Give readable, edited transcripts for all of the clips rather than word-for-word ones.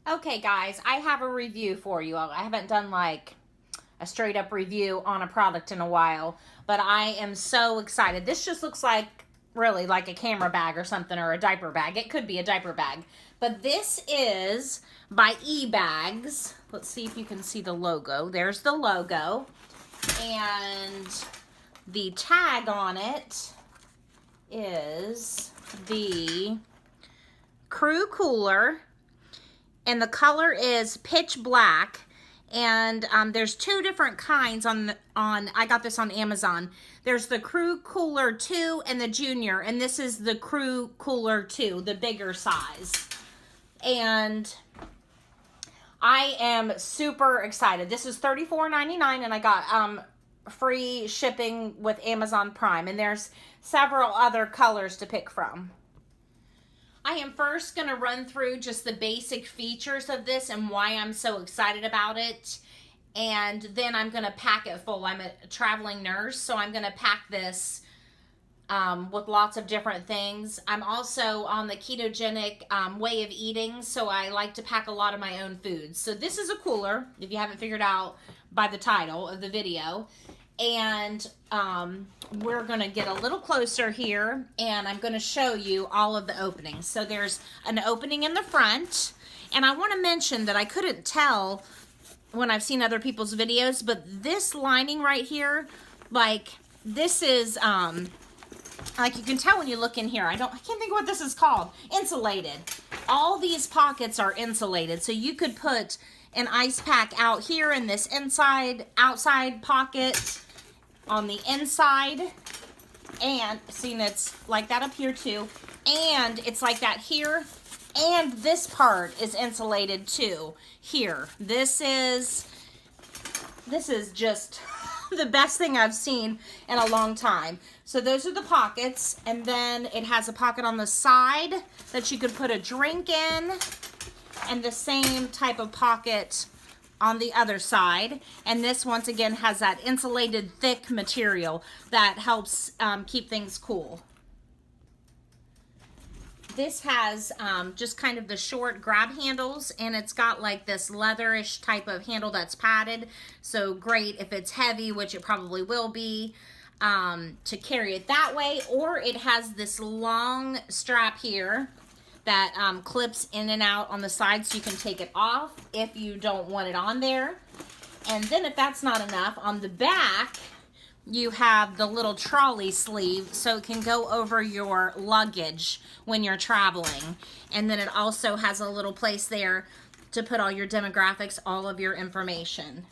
Okay, guys, I have a review for you. I haven't done like a straight up review on a product in a while, but I am so excited. This just looks like really like a camera bag or something, or a diaper bag. It could be a diaper bag, but this is by Ebags. Let's see if you can see the logo. There's the logo, and the tag on it is the Crew Cooler, and the color is pitch black. And there's two different kinds on I got this on Amazon. There's the Crew Cooler 2 and the Junior, and this is the Crew Cooler 2, the bigger size. And I am super excited. This is $34.99, and I got free shipping with Amazon Prime, and there's several other colors to pick from. I am first going to run through just the basic features of this and why I'm so excited about it. And then I'm going to pack it full. I'm a traveling nurse, so I'm going to pack this with lots of different things. I'm also on the ketogenic way of eating, so I like to pack a lot of my own foods. So this is a cooler, if you haven't figured out by the title of the video. And we're going to get a little closer here, and I'm going to show you all of the openings. So there's an opening in the front, and I want to mention that I couldn't tell when I've seen other people's videos, but this lining right here, like this is like you can tell when you look in here. I can't think of what this is called. Insulated. All these pockets are insulated, so you could put an ice pack out here in this outside pocket on the inside, and seeing it's like that up here too, and it's like that here, and this part is insulated too here. This is just the best thing I've seen in a long time. So those are the pockets, and then it has a pocket on the side that you could put a drink in, and the same type of pocket on the other side. And this once again has that insulated thick material that helps keep things cool. This has just kind of the short grab handles, and it's got like this leatherish type of handle that's padded, so great if it's heavy, which it probably will be, to carry it that way. Or it has this long strap here that clips in and out on the side, so you can take it off if you don't want it on there. And then if that's not enough, on the back you have the little trolley sleeve, so it can go over your luggage when you're traveling. And then it also has a little place there to put all your demographics, all of your information.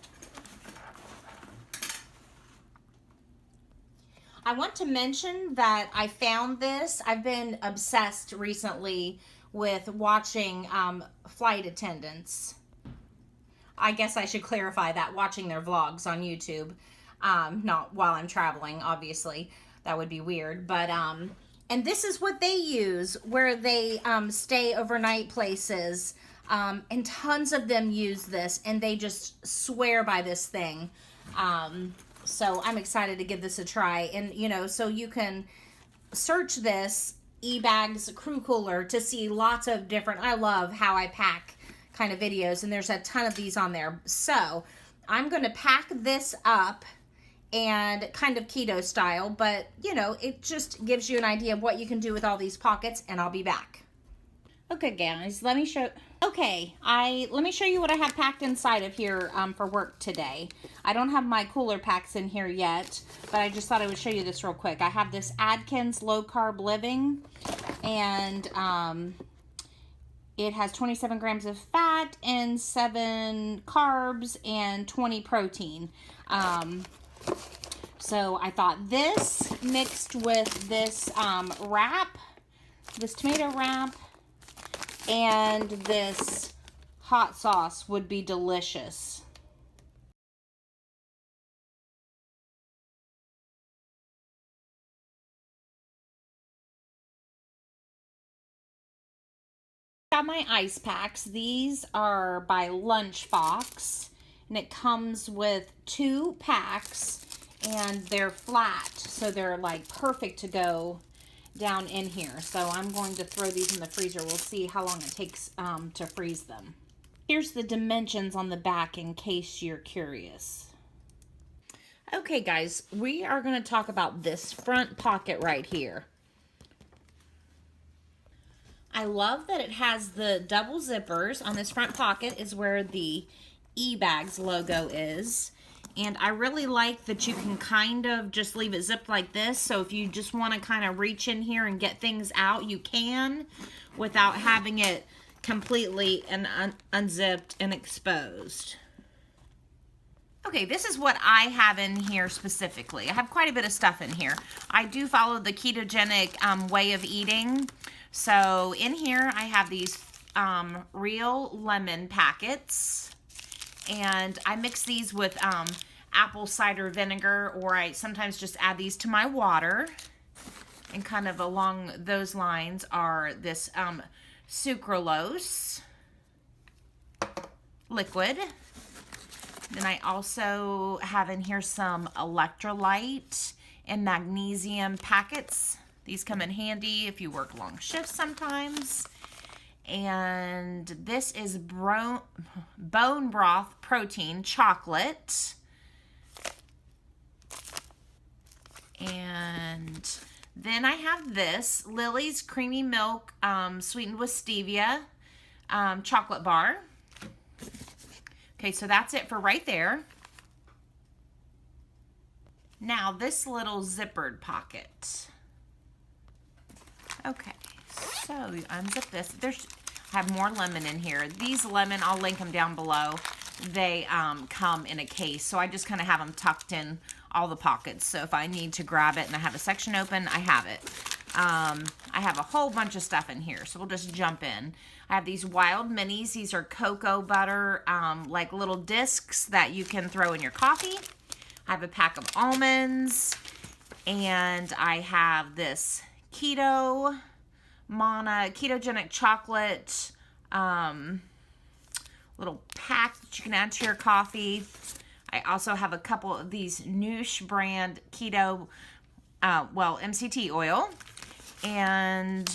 I want to mention that I found this. I've been obsessed recently with watching flight attendants. I guess I should clarify that, watching their vlogs on YouTube. Not while I'm traveling, obviously. That would be weird. But, and this is what they use, where they stay overnight places. And tons of them use this, and they just swear by this thing. So I'm excited to give this a try. And, you know, so you can search this Ebags Crew Cooler to see lots of different, I love how I pack kind of videos, and there's a ton of these on there. So I'm going to pack this up and kind of keto style, but, you know, it just gives you an idea of what you can do with all these pockets, and I'll be back. Okay, guys, let me show you what I have packed inside of here for work today. I don't have my cooler packs in here yet, but I just thought I would show you this real quick. I have this Atkins Low Carb Living, and it has 27 grams of fat and 7 carbs and 20 protein. So I thought this mixed with this wrap, this tomato wrap, and this hot sauce would be delicious. Got my ice packs. These are by Lunchbox, and it comes with 2 packs, and they're flat, so they're like perfect to go down in here. So I'm going to throw these in the freezer. We'll see how long it takes to freeze them. Here's the dimensions on the back in case you're curious. Okay guys, we are going to talk about this front pocket right here. I love that it has the double zippers. On this front pocket is where the Ebag's logo is. And I really like that you can kind of just leave it zipped like this. So if you just want to kind of reach in here and get things out, you can without having it completely and unzipped and exposed. Okay, this is what I have in here specifically. I have quite a bit of stuff in here. I do follow the ketogenic way of eating. So in here I have these real lemon packets, and I mix these with apple cider vinegar, or I sometimes just add these to my water. And kind of along those lines are this sucralose liquid. Then I also have in here some electrolyte and magnesium packets. These come in handy if you work long shifts sometimes. And this is bone broth protein chocolate. And then I have this Lily's Creamy Milk sweetened with stevia chocolate bar. Okay, so that's it for right there. Now this little zippered pocket. Okay, so you unzip this. I have more lemon in here. These lemon, I'll link them down below. They come in a case, so I just kind of have them tucked in all the pockets. So if I need to grab it and I have a section open, I have it. I have a whole bunch of stuff in here, so we'll just jump in. I have these Wild Minis. These are cocoa butter, like little discs that you can throw in your coffee. I have a pack of almonds, and I have this ketogenic chocolate little pack that you can add to your coffee. I also have a couple of these Noosh brand keto, MCT oil. And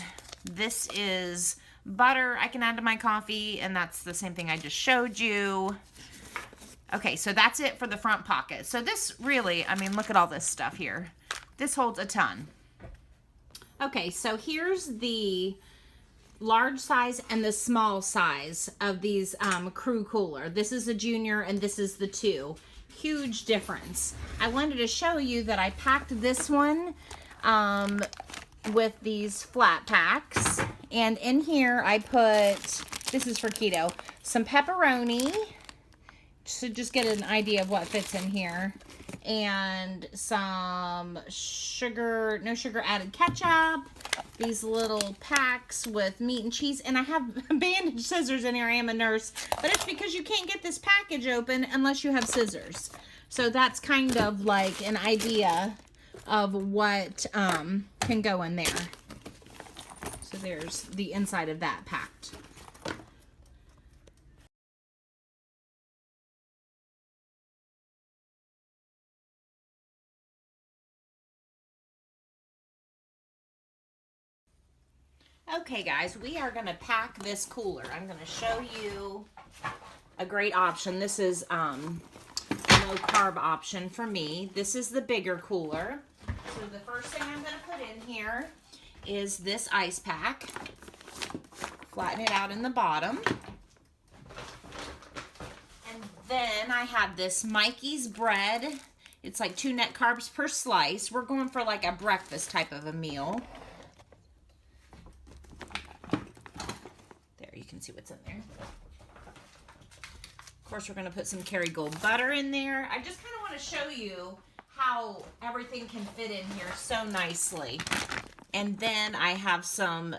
this is butter I can add to my coffee, and that's the same thing I just showed you. Okay, so that's it for the front pocket. So this really, I mean, look at all this stuff here. This holds a ton. Okay, so here's the large size and the small size of these crew cooler. This is the junior and this is the 2. Huge difference. I wanted to show you that I packed this one with these flat packs, and in here I put, this is for keto, some pepperoni to just get an idea of what fits in here, and some sugar, no sugar added ketchup, these little packs with meat and cheese, and I have bandage scissors in here. I am a nurse, but it's because you can't get this package open unless you have scissors. So that's kind of like an idea of what can go in there. So there's the inside of that packed. Okay guys, we are going to pack this cooler. I'm going to show you a great option. This is a low carb option for me. This is the bigger cooler. So the first thing I'm going to put in here is this ice pack. Flatten it out in the bottom. And then I have this Mikey's bread. It's like 2 net carbs per slice. We're going for like a breakfast type of a meal. There, you can see what's in there. Of course, we're going to put some Kerrygold butter in there. I just kind of want to show you how everything can fit in here so nicely. And then I have some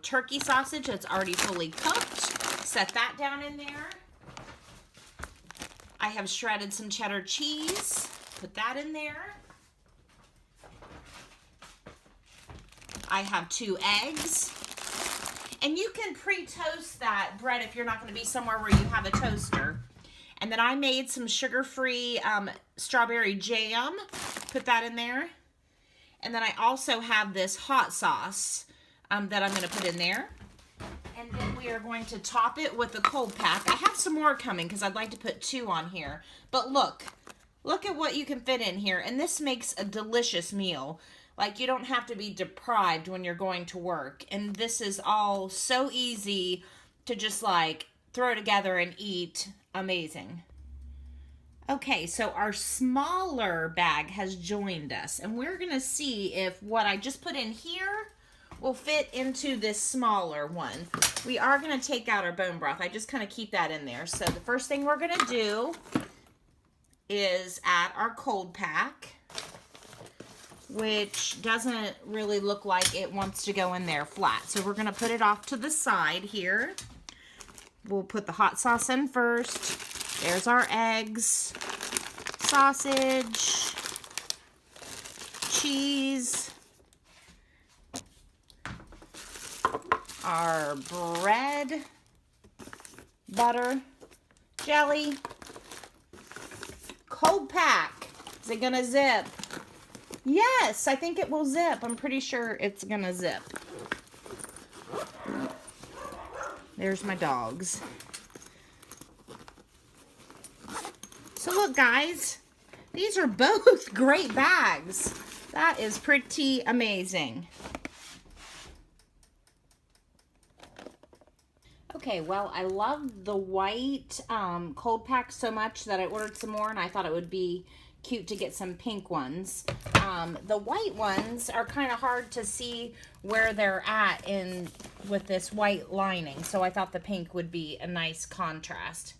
turkey sausage that's already fully cooked. Set that down in there. I have shredded some cheddar cheese. Put that in there. I have 2 eggs. And you can pre-toast that bread if you're not going to be somewhere where you have a toaster. And then I made some sugar-free strawberry jam. Put that in there. And then I also have this hot sauce that I'm going to put in there. And then we are going to top it with a cold pack. I have some more coming because I'd like to put 2 on here. But look at what you can fit in here. And this makes a delicious meal. Like, you don't have to be deprived when you're going to work. And this is all so easy to just like throw together and eat. Amazing. Okay, so our smaller bag has joined us. And we're going to see if what I just put in here will fit into this smaller one. We are going to take out our bone broth. I just kind of keep that in there. So the first thing we're going to do is add our cold pack, which doesn't really look like it wants to go in there flat. So we're going to put it off to the side here. We'll put the hot sauce in first. There's our eggs, sausage, cheese, our bread, butter, jelly, cold pack. Is it gonna zip? Yes, I think it will zip. I'm pretty sure it's gonna zip. There's my dogs. So look, guys, these are both great bags. That is pretty amazing. Okay, well, I love the white cold pack so much that I ordered some more, and I thought it would be cute to get some pink ones. The white ones are kind of hard to see where they're at with this white lining, so I thought the pink would be a nice contrast.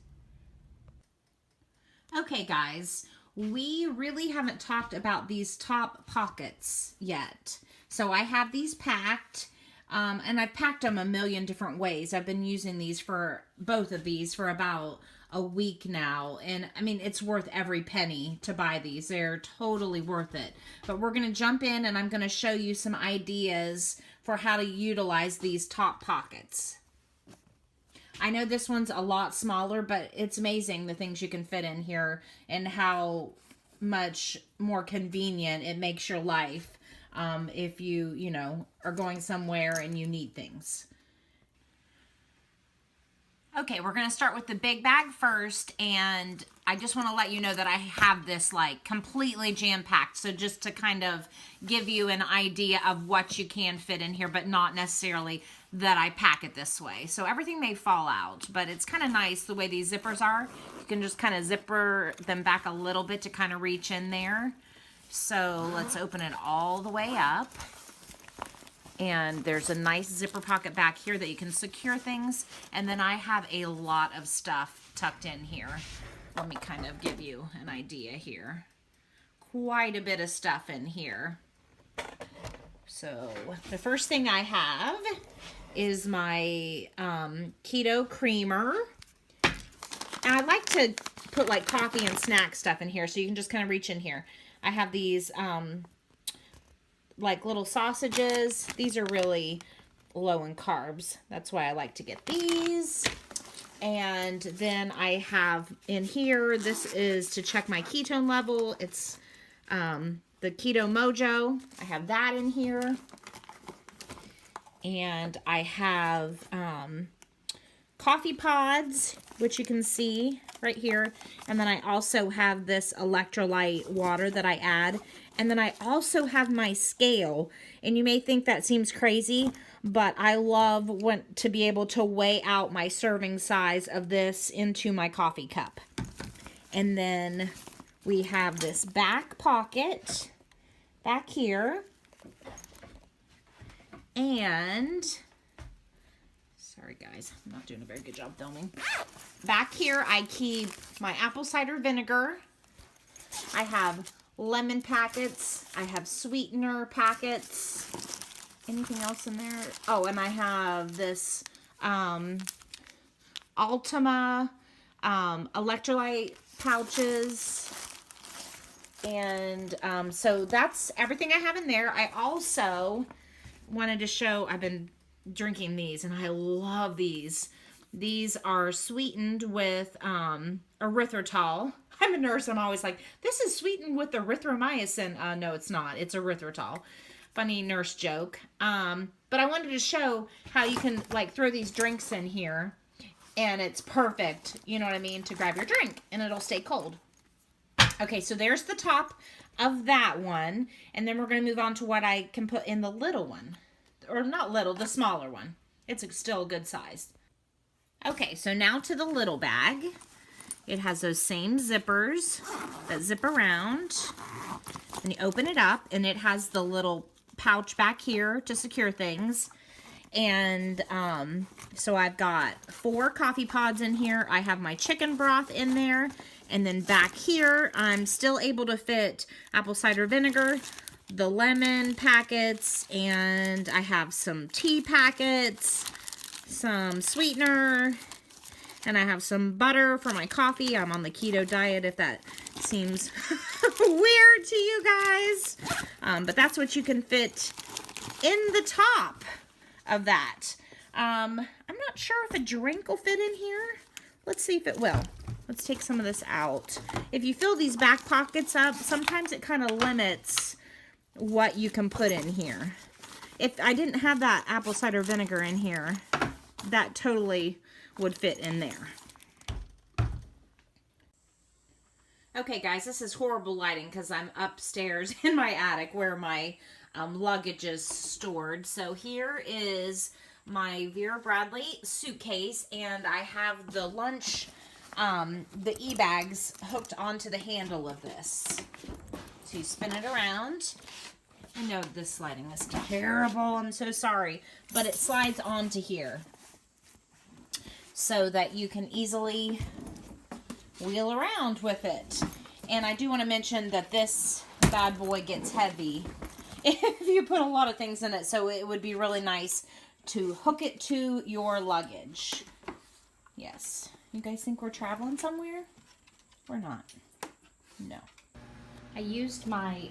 Okay, guys, we really haven't talked about these top pockets yet. So I have these packed. And I've packed them a million different ways. I've been using these both of these for about a week now. And I mean, it's worth every penny to buy these. They're totally worth it. But we're going to jump in and I'm going to show you some ideas for how to utilize these top pockets. I know this one's a lot smaller, but it's amazing the things you can fit in here and how much more convenient it makes your life. If you know, are going somewhere and you need things. Okay, we're going to start with the big bag first, and I just want to let you know that I have this like completely jam-packed, so just to kind of give you an idea of what you can fit in here, but not necessarily that I pack it this way. So everything may fall out, but it's kind of nice the way these zippers are. You can just kind of zipper them back a little bit to kind of reach in there. So let's open it all the way up. And there's a nice zipper pocket back here that you can secure things. And then I have a lot of stuff tucked in here. Let me kind of give you an idea here. Quite a bit of stuff in here. So the first thing I have is my keto creamer. And I like to put like coffee and snack stuff in here, so you can just kind of reach in here. I have these like little sausages. These are really low in carbs. That's why I like to get these. And then I have in here, this is to check my ketone level. It's the Keto Mojo. I have that in here. And I have coffee pods, which you can see right here. And then I also have this electrolyte water that I add. And then I also have my scale. And you may think that seems crazy, but I love to be able to weigh out my serving size of this into my coffee cup. And then we have this back pocket back here. And sorry guys, I'm not doing a very good job filming. Back here I keep my apple cider vinegar. I have lemon packets. I have sweetener packets. Anything else in there? Oh, and I have this Ultima electrolyte pouches. And so that's everything I have in there. I also wanted to show, I've been drinking these and I love these. These are sweetened with erythritol. I'm a nurse. I'm always like, this is sweetened with erythromycin. No, it's not. It's erythritol. funny nurse joke. But I wanted to show how you can like throw these drinks in here and it's perfect, you know what I mean, to grab your drink and it'll stay cold. Okay, so there's the top of that one. And then we're going to move on to what I can put in the little one. Or not little, the smaller one. It's still a good size. Okay, so now to the little bag. It has those same zippers that zip around. And you open it up and it has the little pouch back here to secure things. And so I've got 4 coffee pods in here. I have my chicken broth in there. And then back here, I'm still able to fit apple cider vinegar, the lemon packets, and I have some tea packets, some sweetener, and I have some butter for my coffee. I'm on the keto diet if that seems weird to you guys. But that's what you can fit in the top of that. I'm not sure if a drink will fit in here. Let's see if it will. Let's take some of this out. If you fill these back pockets up, sometimes it kind of limits what you can put in here. If I didn't have that apple cider vinegar in here, that totally would fit in there. Okay guys, this is horrible lighting because I'm upstairs in my attic where my luggage is stored. So here is my Vera Bradley suitcase and I have the lunch, the e-bags hooked onto the handle of this. So you spin it around. I know this lighting is terrible, I'm so sorry, but it slides onto here so that you can easily wheel around with it. And I do want to mention that this bad boy gets heavy if you put a lot of things in it, so it would be really nice to hook it to your luggage. Yes. You guys think we're traveling somewhere? We're not. No. I used my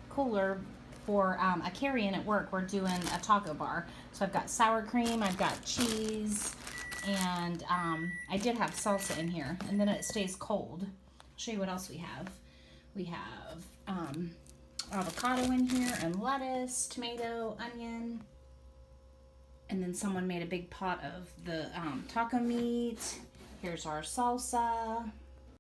cooler for a carry-in at work. We're doing a taco bar. So I've got sour cream, I've got cheese, and I did have salsa in here. And then it stays cold. I'll show you what else we have. We have avocado in here, and lettuce, tomato, onion. And then someone made a big pot of the taco meat. Here's our salsa.